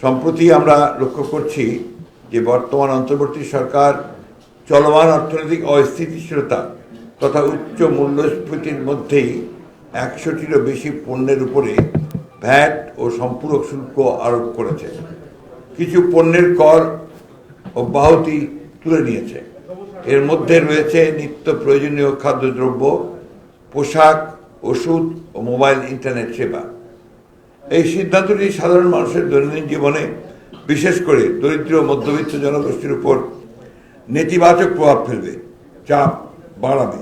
সম্প্রতি আমরা লক্ষ্য করছি যে বর্তমান অন্তর্বর্তী সরকার চলমান অর্থনৈতিক অস্থিতিশীলতা তথা উচ্চ মূল্যস্ফীতির মধ্যেই 100টিরও বেশি পণ্যের উপরে ভ্যাট ও সম্পূরক শুল্ক আরোপ করেছে। কিছু পণ্যের কর অব্যাহতি তুলে নিয়েছে। এর মধ্যে রয়েছে নিত্য প্রয়োজনীয় খাদ্যদ্রব্য, পোশাক, ওষুধ ও মোবাইল ইন্টারনেট সেবা। এই সিদ্ধান্তটি সাধারণ মানুষের দৈনন্দিন জীবনে, বিশেষ করে দরিদ্র মধ্যবিত্ত জনগোষ্ঠীর উপর নেতিবাচক প্রভাব ফেলবে, চাপ বাড়াবে।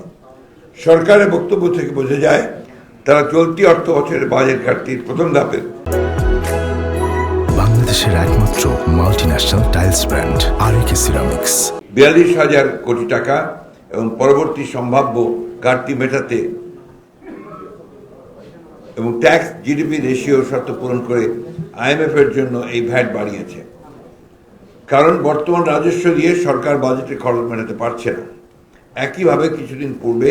সরকারের বক্তব্য থেকে বোঝা যায় তারা চলতি অর্থ বছরের বাজেট ঘাটতির প্রথম ধাপের বাংলাদেশের একমাত্র মাল্টিন্যাশনাল টাইলস ব্র্যান্ড আরএকে সিরামিক্স 42,000 কোটি টাকা এবং পরবর্তী সম্ভাব্য ঘাটতি মেটাতে এবং ট্যাক্স জিডিপি রেশিও শর্ত পূরণ করে IMF এর জন্য এই ভ্যাট বাড়িয়েছে। কারণ বর্তমান রাজস্ব দিয়ে সরকার বাজেটে খরচ মেটাতে পারছে না। একইভাবে কিছুদিন পূর্বে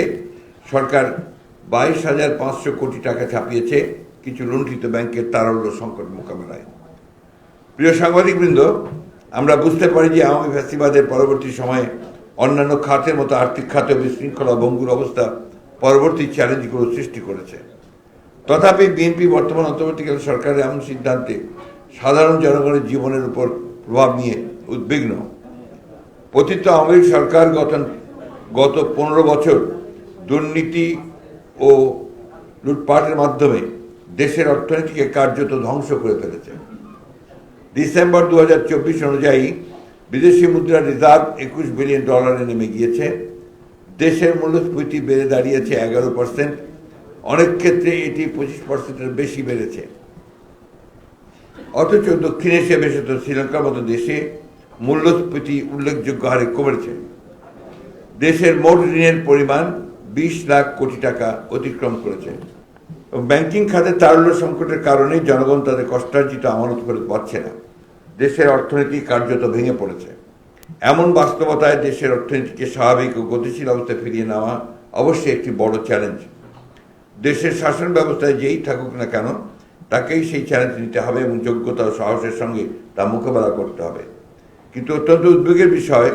সরকার 22,500 কোটি টাকা ছাপিয়েছে কিছু লুণ্ঠিত ব্যাংকের তারল্য সংকট মোকাবেলায়। প্রিয় সাংবাদিকবৃন্দ, আমরা বুঝতে পারি যে আওয়ামী ফ্যাসিবাদের পরবর্তী সময়ে অন্যান্য খাতের মতো আর্থিক খাতে বিশৃঙ্খলা ভঙ্গুর অবস্থা পরবর্তী চ্যালেঞ্জগুলো সৃষ্টি করেছে। তথাপি বিএনপি বর্তমান অন্তর্বর্তীকালীন সরকারের এমন সিদ্ধান্তে সাধারণ জনগণের জীবনের উপর প্রভাব নিয়ে উদ্বিগ্ন। পতিত আওয়ামী লীগ সরকার গত 15 বছর দুর্নীতি ও লুটপাটের মাধ্যমে দেশের অর্থনীতিকে কার্যত ধ্বংস করে ফেলেছে। ডিসেম্বর 2024 অনুযায়ী বিদেশি মুদ্রার রিজার্ভ $21 বিলিয়ন নেমে গিয়েছে। দেশের মূল্যস্ফীতি বেড়ে দাঁড়িয়েছে 11%, অনেক ক্ষেত্রে এটি 25%-এর বেশি বেড়েছে। অথচ দক্ষিণ এশিয়া বিশেষত শ্রীলঙ্কার মতো দেশে মূল্যস্ফীতি উল্লেখযোগ্য হারে কমেছে। দেশের মোট ঋণের পরিমাণ 20 লাখ কোটি টাকা অতিক্রম করেছে। ব্যাংকিং খাতে তারল্য সংকটের কারণে জনগণ তাদের কষ্টার্জিত আমানত করে পাচ্ছে না। দেশের অর্থনীতি কার্যত ভেঙে পড়েছে। এমন বাস্তবতায় দেশের অর্থনীতিকে স্বাভাবিক ও গতিশীল অবস্থায় ফিরিয়ে নেওয়া অবশ্যই একটি বড় চ্যালেঞ্জ। দেশের শাসন ব্যবস্থায় যেই থাকুক না কেন তাকেই সেই চ্যালেঞ্জ নিতে হবে এবং যোগ্যতা ও সাহসের সঙ্গে তা মোকাবেলা করতে হবে। কিন্তু অত্যন্ত উদ্বেগের বিষয়,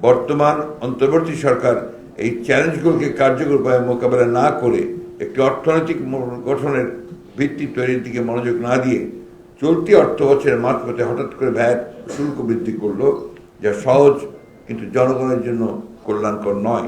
বর্তমান অন্তর্বর্তী সরকার এই চ্যালেঞ্জগুলোকে কার্যকর উপায়ে মোকাবেলা না করে একটি অর্থনৈতিক গঠনের ভিত্তি তৈরির দিকে মনোযোগ না দিয়ে চলতি অর্থ বছরের মাঝপথে হঠাৎ করে ভ্যাট শুল্ক বৃদ্ধি করলো, যা সহজ কিন্তু জনগণের জন্য কল্যাণকর নয়।